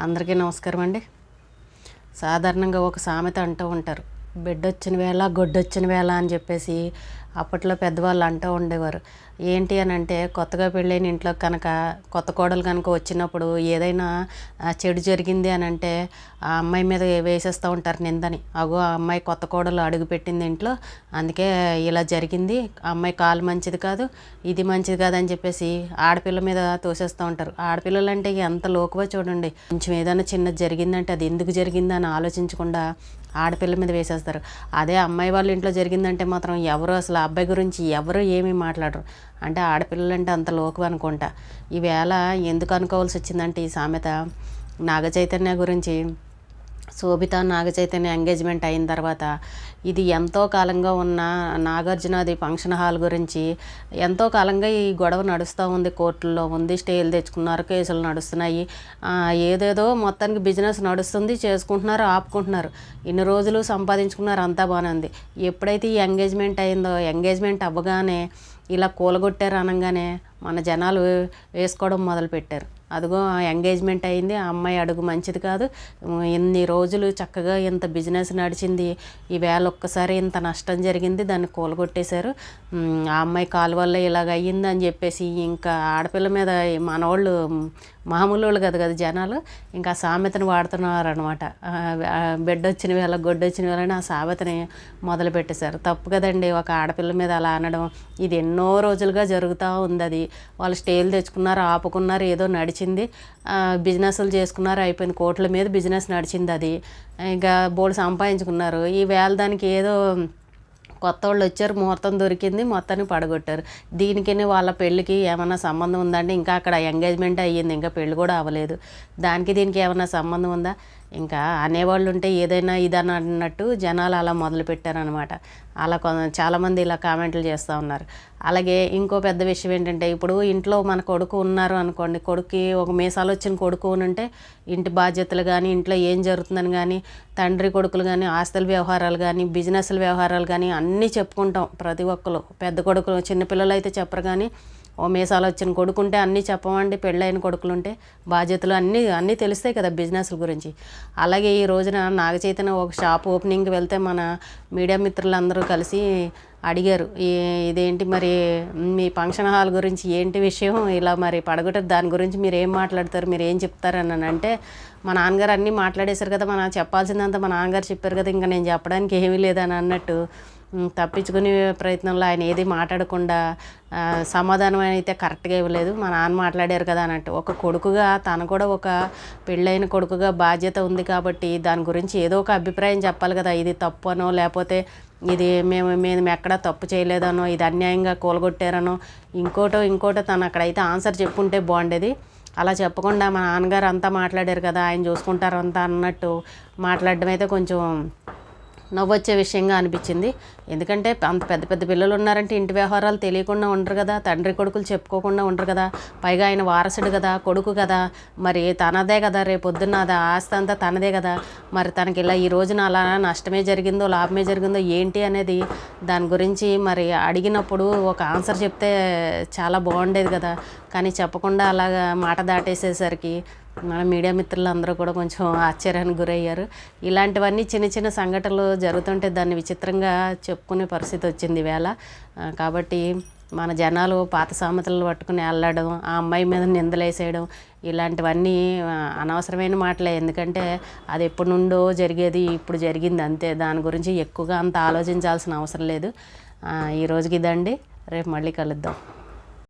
అందరికీ నమస్కారం అండి. సాధారణంగా ఒక సామెత అంటూ ఉంటారు, బిడ్డొచ్చిన వేళ గొడ్డొచ్చిన వేళ అని చెప్పేసి అప్పట్లో పెద్దవాళ్ళు అంటూ ఉండేవారు. ఏంటి అని అంటే, కొత్తగా పెళ్ళైన ఇంట్లో కనుక కొత్త కోడలు కనుక వచ్చినప్పుడు ఏదైనా చెడు జరిగింది అని అంటే ఆ అమ్మాయి మీద వేసేస్తూ ఉంటారు నిందని. అగో ఆ అమ్మాయి కొత్త కోడలు అడుగు పెట్టింది ఇంట్లో, అందుకే ఇలా జరిగింది, ఆ అమ్మాయి కాలు మంచిది కాదు, ఇది మంచిది కాదు అని చెప్పేసి ఆడపిల్ల మీద తోసేస్తూ ఉంటారు. ఆడపిల్లలు అంటే ఎంత లోకువో చూడండి. కొంచెం ఏదైనా చిన్నది జరిగిందంటే అది ఎందుకు జరిగిందని ఆలోచించకుండా ఆడపిల్ల మీద వేసేస్తారు. అదే అమ్మాయి వాళ్ళ ఇంట్లో జరిగిందంటే మాత్రం ఎవరు అసలు ఆ అబ్బాయి గురించి ఎవరు ఏమీ మాట్లాడరు. అంటే ఆడపిల్లలంటే అంత లోకువ అనుకుంటా. ఈవేళ ఎందుకు అనుకోవాల్సి వచ్చిందంటే ఈ సామెత, నాగచైతన్య గురించి. శోభిత నాగచైతన్య ఎంగేజ్మెంట్ అయిన తర్వాత ఇది ఎంతో కాలంగా ఉన్న నాగార్జునది ఫంక్షన్ హాల్ గురించి ఎంతో కాలంగా ఈ గొడవ నడుస్తూ ఉంది, కోర్టుల్లో ఉంది, స్టేలు తెచ్చుకున్నారు, కేసులు నడుస్తున్నాయి, ఏదేదో మొత్తానికి బిజినెస్ నడుస్తుంది, చేసుకుంటున్నారు, ఆపుకుంటున్నారు, ఇన్ని రోజులు సంపాదించుకున్నారు, అంతా బాగానే ఉంది. ఎప్పుడైతే ఈ ఎంగేజ్మెంట్ అయిందో, ఎంగేజ్మెంట్ అవ్వగానే ఇలా కూలగొట్టారు అనగానే మన జనాలు వేసుకోవడం మొదలుపెట్టారు. అదిగో ఎంగేజ్మెంట్ అయింది, ఆ అమ్మాయి అడుగు మంచిది కాదు, ఇన్ని రోజులు చక్కగా ఇంత బిజినెస్ నడిచింది, ఈవేళ ఒక్కసారి ఇంత నష్టం జరిగింది, దాన్ని కూలగొట్టేశారు, ఆ అమ్మాయి కాలు వల్ల ఇలాగ అయ్యింది అని చెప్పేసి ఇంకా ఆడపిల్ల మీద మనవాళ్ళు మామూలు వాళ్ళు కదా జనాలు ఇంకా సామెతను వాడుతున్నారు అనమాట. బిడ్డ వచ్చిన వేళ గొడ్డొచ్చిన వేళ ఆ సామెతని మొదలు పెట్టేశారు. తప్పు కదండి ఒక ఆడపిల్ల మీద అలా అనడం. ఇది ఎన్నో రోజులుగా జరుగుతూ ఉంది. అది వాళ్ళు స్టేలు తెచ్చుకున్నారు, ఆపుకున్నారు, ఏదో నడిచింది, బిజినెస్లు చేసుకున్నారు, అయిపోయింది, కోట్ల మీద బిజినెస్ నడిచింది. అది ఇంకా బోర్డు సంపాదించుకున్నారు. ఈ వేళ దానికి ఏదో కొత్త వాళ్ళు వచ్చారు, ముహూర్తం దొరికింది, మొత్తాన్ని పడగొట్టారు. దీనికి వాళ్ళ పెళ్ళికి ఏమైనా సంబంధం ఉందంటే ఇంకా అక్కడ ఎంగేజ్మెంట్ అయ్యింది, ఇంకా పెళ్ళి కూడా అవ్వలేదు, దానికి దీనికి ఏమైనా సంబంధం ఉందా? ఇంకా అనేవాళ్ళు ఉంటే ఏదైనా ఇదని అన్నట్టు జనాలు అలా మొదలుపెట్టారనమాట. అలా చాలామంది ఇలా కామెంట్లు చేస్తూ ఉన్నారు. అలాగే ఇంకో పెద్ద విషయం ఏంటంటే, ఇప్పుడు ఇంట్లో మన కొడుకు ఉన్నారు అనుకోండి, కొడుకుకి ఒక మీసాలు వచ్చిన కొడుకు అంటే ఇంటి బాధ్యతలు కానీ, ఇంట్లో ఏం జరుగుతుందని కానీ, తండ్రి కొడుకులు కానీ, ఆస్తుల వ్యవహారాలు కానీ, బిజినెస్ల వ్యవహారాలు కానీ అన్నీ చెప్పుకుంటాం ప్రతి ఒక్కరు. పెద్ద కొడుకులు, చిన్నపిల్లలు అయితే చెప్పరు, కానీ ఓ మీసాలు వచ్చిన కొడుకుంటే అన్నీ చెప్పమండి. పెళ్ళైన కొడుకులుంటే బాధ్యతలు అన్నీ తెలుస్తాయి కదా బిజినెస్ల గురించి. అలాగే ఈ రోజున నాగచైతన్య ఒక షాప్ ఓపెనింగ్కి వెళ్తే మన మీడియా మిత్రులందరూ కలిసి అడిగారు, ఇదేంటి మరి మీ ఫంక్షన్ హాల్ గురించి ఏంటి విషయం, ఇలా మరి పడగొట్టారు, దాని గురించి మీరు ఏం మాట్లాడతారు, మీరు ఏం చెప్తారు అని అంటే, మా నాన్నగారు అన్నీ మాట్లాడేశారు కదా, మన చెప్పాల్సిందంతా మా నాన్నగారు చెప్పారు కదా, ఇంకా నేను చెప్పడానికి ఏమీ లేదని అన్నట్టు తప్పించుకునే ప్రయత్నంలో ఆయన ఏది మాట్లాడకుండా సమాధానం అయితే కరెక్ట్గా ఇవ్వలేదు. మా నాన్న మాట్లాడారు కదా అన్నట్టు. ఒక కొడుకుగా తను కూడా ఒక పెళ్ళైన కొడుకుగా బాధ్యత ఉంది కాబట్టి దాని గురించి ఏదో ఒక అభిప్రాయం చెప్పాలి కదా. ఇది తప్పు అనో, లేకపోతే ఇది మేము ఎక్కడా తప్పు చేయలేదనో, ఇది అన్యాయంగా కూలగొట్టారనో, ఇంకోటో తను అక్కడైతే ఆన్సర్ చెప్పుంటే బాగుండేది. అలా చెప్పకుండా మా నాన్నగారు అంతా మాట్లాడారు కదా, ఆయన చూసుకుంటారు అంతా అన్నట్టు మాట్లాడడం అయితే కొంచెం నవ్వొచ్చే విషయంగా అనిపించింది. ఎందుకంటే అంత పెద్ద పెద్ద పిల్లలు ఉన్నారంటే ఇంటి వ్యవహారాలు తెలియకుండా ఉండరు కదా, తండ్రి కొడుకులు చెప్పుకోకుండా ఉండరు కదా, పైగా ఆయన వారసుడు కదా, కొడుకు కదా, మరి తనదే కదా, రేపొద్దున్న అది ఆస్తి అంతా తనదే కదా, మరి తనకి ఇలా ఈ రోజున అలా నష్టమే జరిగిందో లాభమే జరిగిందో ఏంటి అనేది దాని గురించి మరి అడిగినప్పుడు ఒక ఆన్సర్ చెప్తే చాలా బాగుండేది కదా. కానీ చెప్పకుండా అలాగా మాట దాటేసేసరికి మన మీడియా మిత్రులు అందరూ కూడా కొంచెం ఆశ్చర్యానికి గురయ్యారు. ఇలాంటివన్నీ చిన్న చిన్న సంఘటనలు జరుగుతుంటే దాన్ని విచిత్రంగా చెప్పుకునే పరిస్థితి వచ్చింది ఈవేళ. కాబట్టి మన జనాలు పాత సామెతలు పట్టుకుని వెళ్ళడం, ఆ అమ్మాయి మీద నిందలేసేయడం, ఇలాంటివన్నీ అనవసరమైన మాటలే. ఎందుకంటే అది ఎప్పటి నుండో జరిగేది, ఇప్పుడు జరిగింది అంతే. దాని గురించి ఎక్కువగా అంత ఆలోచించాల్సిన అవసరం లేదు. ఈ రోజుకి ఇదండి. రేపు మళ్ళీ కలుద్దాం.